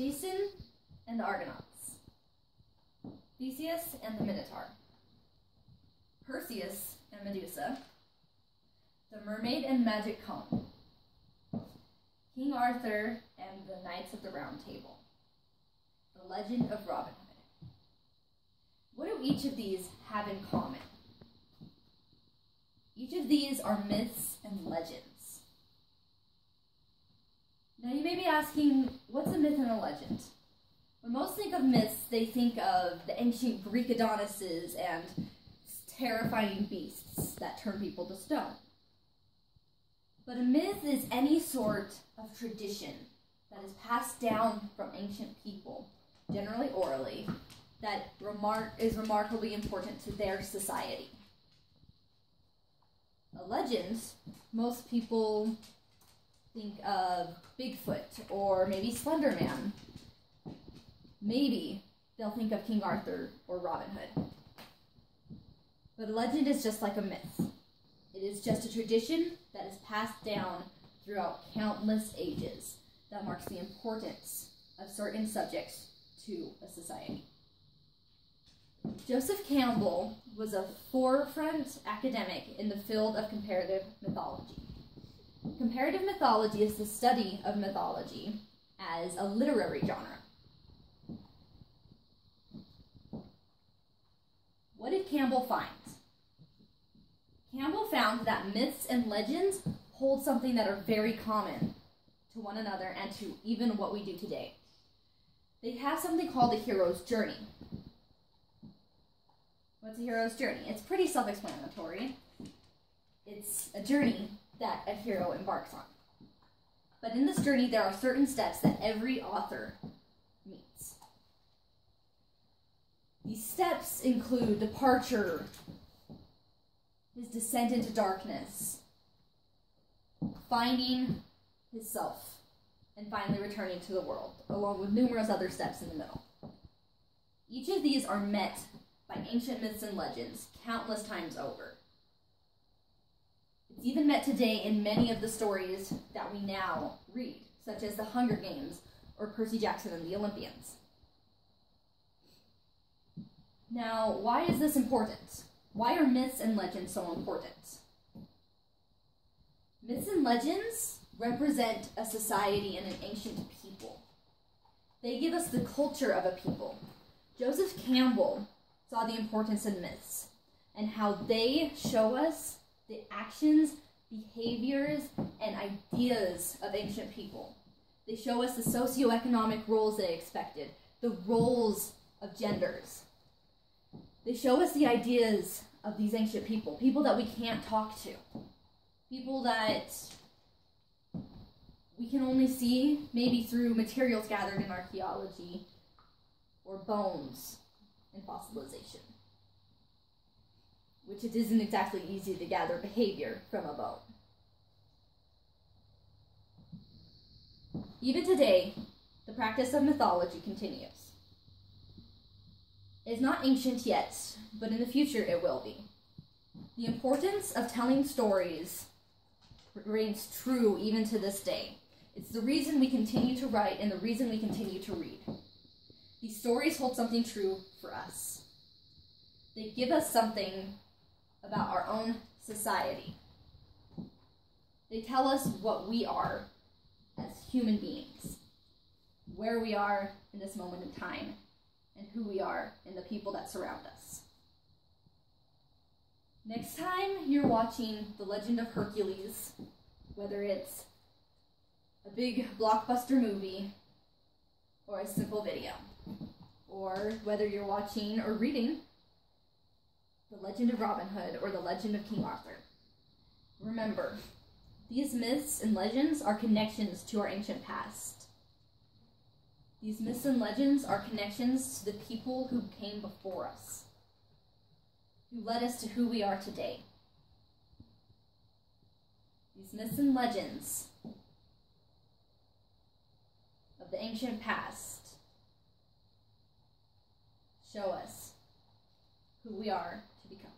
Jason and the Argonauts, Theseus and the Minotaur, Perseus and Medusa, the Mermaid and Magic Comb, King Arthur and the Knights of the Round Table, the Legend of Robin Hood. What do each of these have in common? Each of these are myths and legends. Now you may be asking, what's a myth and a legend? When most think of myths, they think of the ancient Greek Adonises and terrifying beasts that turn people to stone. But a myth is any sort of tradition that is passed down from ancient people, generally orally, that is remarkably important to their society. A legend, most people think of Bigfoot or maybe Slender Man. Maybe they'll think of King Arthur or Robin Hood. But a legend is just like a myth. It is just a tradition that is passed down throughout countless ages that marks the importance of certain subjects to a society. Joseph Campbell was a forefront academic in the field of comparative mythology. Comparative mythology is the study of mythology as a literary genre. What did Campbell find? Campbell found that myths and legends hold something that are very common to one another and to even what we do today. They have something called the hero's journey. What's a hero's journey? It's pretty self-explanatory. It's a journey that a hero embarks on. But in this journey, there are certain steps that every author meets. These steps include departure, his descent into darkness, finding his self, and finally returning to the world, along with numerous other steps in the middle. Each of these are met by ancient myths and legends countless times over. It's even met today in many of the stories that we now read, such as The Hunger Games or Percy Jackson and the Olympians. Now, why is this important? Why are myths and legends so important? Myths and legends represent a society and an ancient people. They give us the culture of a people. Joseph Campbell saw the importance in myths and how they show us the actions, behaviors, and ideas of ancient people. They show us the socioeconomic roles they expected, the roles of genders. They show us the ideas of these ancient people, people that we can't talk to, people that we can only see maybe through materials gathered in archaeology or bones and fossilization, which it isn't exactly easy to gather behavior from a bone. Even today, the practice of mythology continues. It is not ancient yet, but in the future it will be. The importance of telling stories remains true even to this day. It's the reason we continue to write and the reason we continue to read. These stories hold something true for us. They give us something about our own society. They tell us what we are as human beings, where we are in this moment in time, and who we are in the people that surround us. Next time you're watching The Legend of Hercules, whether it's a big blockbuster movie or a simple video, or whether you're watching or reading The Legend of Robin Hood or The Legend of King Arthur, remember, these myths and legends are connections to our ancient past. These myths and legends are connections to the people who came before us, who led us to who we are today. These myths and legends of the ancient past show us who we are to become.